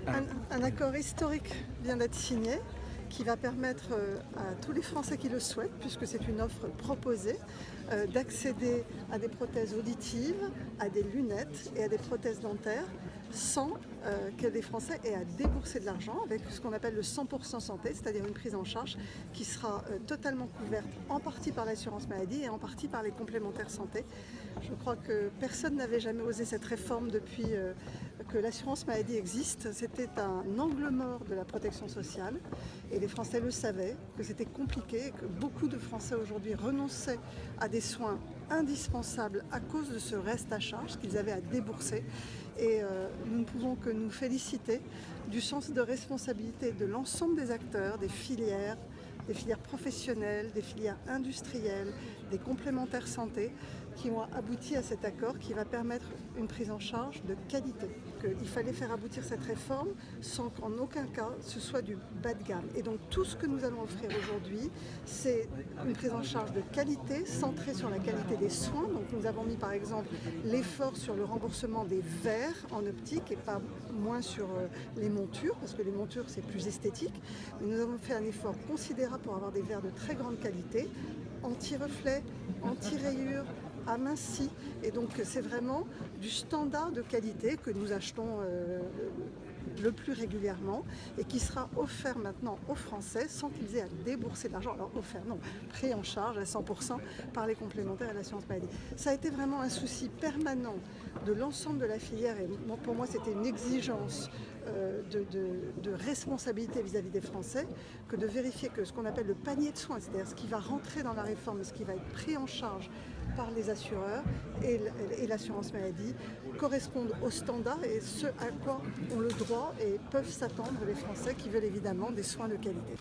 Un accord historique vient d'être signé qui va permettre à tous les Français qui le souhaitent, puisque c'est une offre proposée, d'accéder à des prothèses auditives, à des lunettes et à des prothèses dentaires sans que les Français aient à débourser de l'argent avec ce qu'on appelle le 100% santé, c'est-à-dire une prise en charge qui sera totalement couverte en partie par l'assurance maladie et en partie par les complémentaires santé. Je crois que personne n'avait jamais osé cette réforme depuis que l'assurance maladie existe. C'était un angle mort de la protection sociale et les Français le savaient, que c'était compliqué, que beaucoup de Français aujourd'hui renonçaient à des soins indispensables à cause de ce reste à charge qu'ils avaient à débourser. Et nous ne pouvons que nous féliciter du sens de responsabilité de l'ensemble des acteurs, des filières professionnelles, des filières industrielles, des complémentaires santé qui ont abouti à cet accord qui va permettre une prise en charge de qualité. Il fallait faire aboutir cette réforme sans qu'en aucun cas ce soit du bas de gamme. Et donc tout ce que nous allons offrir aujourd'hui, c'est une prise en charge de qualité centrée sur la qualité des soins. Donc nous avons mis par exemple l'effort sur le remboursement des verres en optique et pas moins sur les montures, parce que les montures c'est plus esthétique. Mais nous avons fait un effort considérable pour avoir des verres de très grande qualité, anti-reflet, anti-rayures, amincis, et donc c'est vraiment du standard de qualité que nous achetons le plus régulièrement et qui sera offert maintenant aux Français sans qu'ils aient à débourser de l'argent. Alors offert, non, pris en charge à 100% par les complémentaires et l'assurance maladie. Ça a été vraiment un souci permanent de l'ensemble de la filière et pour moi c'était une exigence de responsabilité vis-à-vis des Français que de vérifier que ce qu'on appelle le panier de soins, c'est-à-dire ce qui va rentrer dans la réforme, ce qui va être pris en charge par les assureurs et l'assurance maladie correspondent aux standards et ce à quoi ont le droit et peuvent s'attendre les Français qui veulent évidemment des soins de qualité.